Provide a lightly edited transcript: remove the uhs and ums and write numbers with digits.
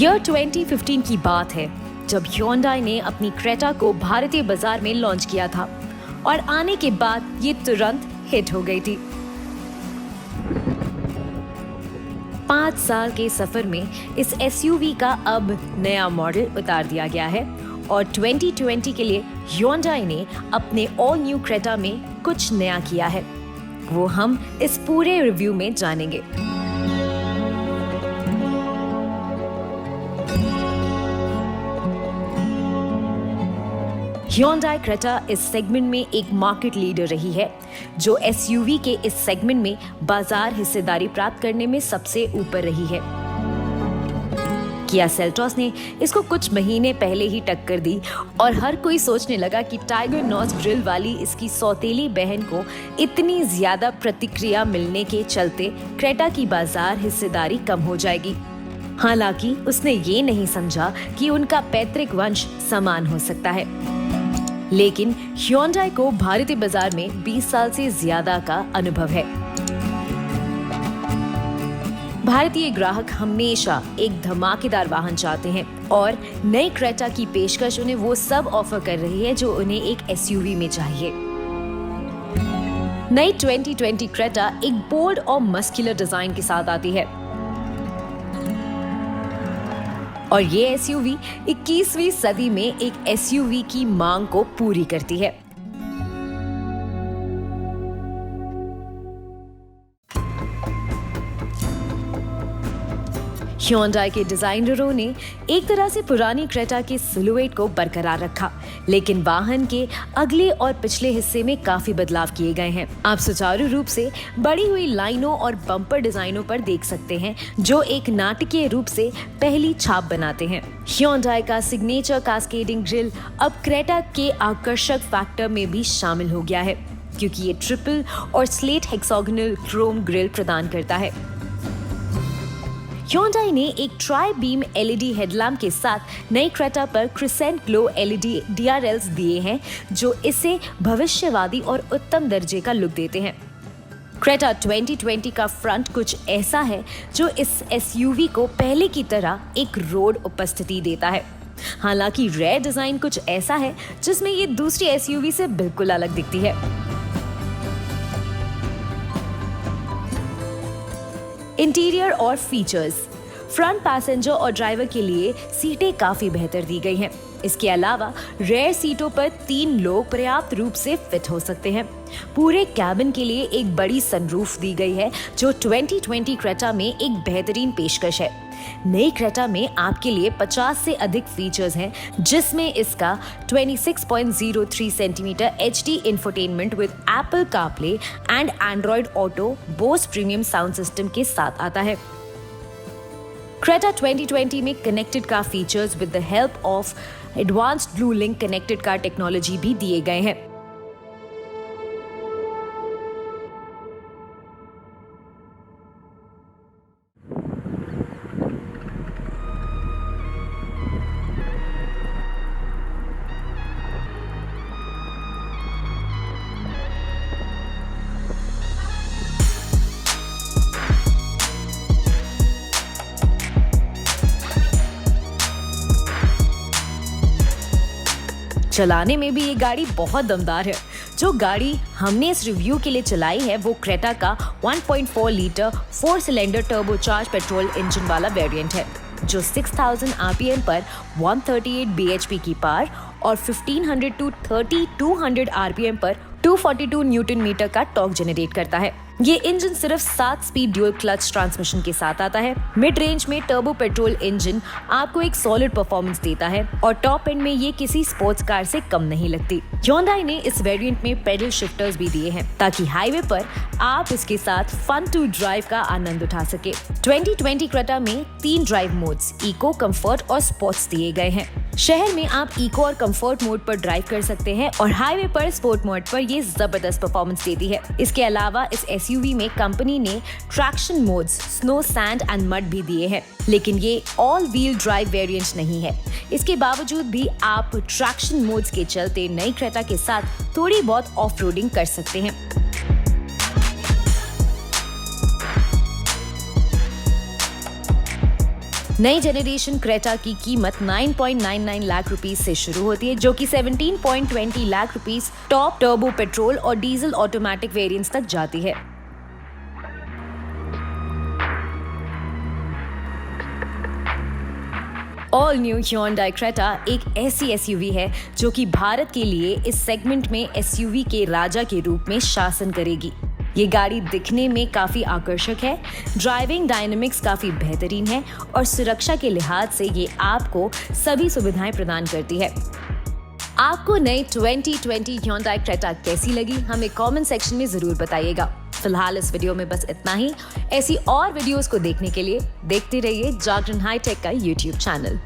Year 2015 की बात है जब Hyundai ने अपनी क्रेटा को भारतीय बाजार में लॉन्च किया था और आने के बाद ये तुरंत हिट हो गई थी। 5 साल के सफर में इस एसयूवी का अब नया मॉडल उतार दिया गया है और 2020 के लिए Hyundai ने अपने ऑल न्यू क्रेटा में कुछ नया किया है, वो हम इस पूरे रिव्यू में जानेंगे। Hyundai Creta इस सेगमेंट में एक मार्केट लीडर रही है, जो एसयूवी के इस सेगमेंट में बाजार हिस्सेदारी प्राप्त करने में सबसे ऊपर रही है। Kia Seltos ने इसको कुछ महीने पहले ही टक्कर दी और हर कोई सोचने लगा कि टाइगर नॉच ग्रिल वाली इसकी सौतेली बहन को इतनी ज्यादा प्रतिक्रिया मिलने के चलते क्रेटा की बाजार हिस्सेदारी कम हो जाएगी। हालांकि उसने ये नहीं समझा कि उनका पैतृक वंश समान हो सकता है। लेकिन Hyundai को भारतीय बाजार में 20 साल से ज्यादा का अनुभव है। भारतीय ग्राहक हमेशा एक धमाकेदार वाहन चाहते हैं और नई क्रेटा की पेशकश उन्हें वो सब ऑफर कर रही है जो उन्हें एक एसयूवी में चाहिए। नई 2020 क्रेटा एक बोल्ड और मस्कुलर डिजाइन के साथ आती है और ये एसयूवी 21वीं सदी में एक एसयूवी की मांग को पूरी करती है। Hyundai के डिजाइनरों ने एक तरह से पुरानी क्रेटा के सिलुएट को बरकरार रखा, लेकिन वाहन के अगले और पिछले हिस्से में काफी बदलाव किए गए हैं। आप सुचारू रूप से बढ़ी हुई लाइनों और बम्पर डिजाइनों पर देख सकते हैं, जो एक नाटकीय रूप से पहली छाप बनाते हैं। Hyundai का सिग्नेचर कास्केडिंग ग्रिल अब क्रेटा के आकर्षक फैक्टर में भी शामिल हो गया है, क्योंकि ये ट्रिपल और स्लेट हेक्सागोनल क्रोम ग्रिल प्रदान करता है। Hyundai ने एक ट्राई बीम एलईडी हेडलैम्प के साथ नई क्रेटा पर क्रिसेंट ग्लो एलईडी डीआरएल्स दिए हैं, जो इसे भविष्यवादी और उत्तम दर्जे का लुक देते हैं। क्रेटा 2020 का फ्रंट कुछ ऐसा है जो इस एसयूवी को पहले की तरह एक रोड उपस्थिति देता है। हालांकि रेयर डिजाइन कुछ ऐसा है जिसमें ये दूसरी एसयूवी से बिल्कुल अलग दिखती है। इंटीरियर और फीचर्स। फ्रंट पैसेंजर और ड्राइवर के लिए सीटें काफी बेहतर दी गई हैं। इसके अलावा रेयर सीटों पर 3 लोग पर्याप्त रूप से फिट हो सकते हैं। पूरे कैबिन के लिए एक बड़ी सनरूफ दी गई है, जो 2020 क्रेटा में एक बेहतरीन पेशकश है। नई क्रेटा में आपके लिए 50 से अधिक फीचर्स हैं, जिसमें इसका 26.03 centimetre HD infotainment with Apple CarPlay and Android auto Bose premium sound system के साथ आता है। क्रेटा 2020 में connected car features with the help of advanced blue link connected car technology भी दिए गए हैं। चलाने में भी ये गाड़ी बहुत दमदार है। जो गाड़ी हमने इस रिव्यू के लिए चलाई है वो क्रेटा का 1.4 litre 4 cylinder turbocharge petrol engine वाला वेरिएंट है, जो 6000 आरपीएम पर 138 बीएचपी की पावर और 1500 टू 3200 आरपीएम पर 242 न्यूटन मीटर का टॉर्क जनरेट करता है। ये इंजन सिर्फ 7 स्पीड ड्यूल क्लच ट्रांसमिशन के साथ आता है। मिड रेंज में टर्बो पेट्रोल इंजन आपको एक सॉलिड परफॉर्मेंस देता है और टॉप एंड में ये किसी स्पोर्ट्स कार से कम नहीं लगती। Hyundai ने इस वेरिएंट में पेडल शिफ्टर्स भी दिए हैं, ताकि हाईवे पर आप इसके साथ फन टू ड्राइव का आनंद उठा सके। 2020 क्रेटा में 3 ड्राइव मोड्स इको, कंफर्ट और स्पोर्ट्स दिए गए हैं। शहर में आप इको और कंफर्ट मोड पर ड्राइव कर सकते हैं और हाईवे पर स्पोर्ट मोड पर ये जबरदस्त परफॉर्मेंस देती है। इसके अलावा इस एसयूवी में कंपनी ने traction modes snow, sand and mud भी दिए हैं, लेकिन ये ऑल व्हील ड्राइव वेरिएंट नहीं है। इसके बावजूद भी आप ट्रैक्शन मोड्स के चलते नई क्रेटा के साथ थोड़ी बहुत ऑफ रोडिंग कर सकते हैं। नई जनरेशन क्रेटा की कीमत 9.99 लाख रुपीस से शुरू होती है, जो कि 17.20 lakh rupees top turbo petrol और डीजल ऑटोमेटिक वेरिएंट्स तक जाती है। ऑल न्यू Hyundai क्रेटा एक ऐसी एसयूवी है जो कि भारत के लिए इस सेगमेंट में एसयूवी के राजा के रूप में शासन करेगी। ये गाड़ी दिखने में काफी आकर्षक है, ड्राइविंग डायनेमिक्स काफी बेहतरीन है और सुरक्षा के लिहाज से ये आपको सभी सुविधाएं प्रदान करती है। आपको नई 2020 Hyundai क्रेटा कैसी लगी, हमें कमेंट सेक्शन में जरूर बताइएगा। फिलहाल इस वीडियो में बस इतना ही। ऐसी और वीडियोस को देखने के लिए देखते रहिए जागरण हाईटेक का YouTube चैनल।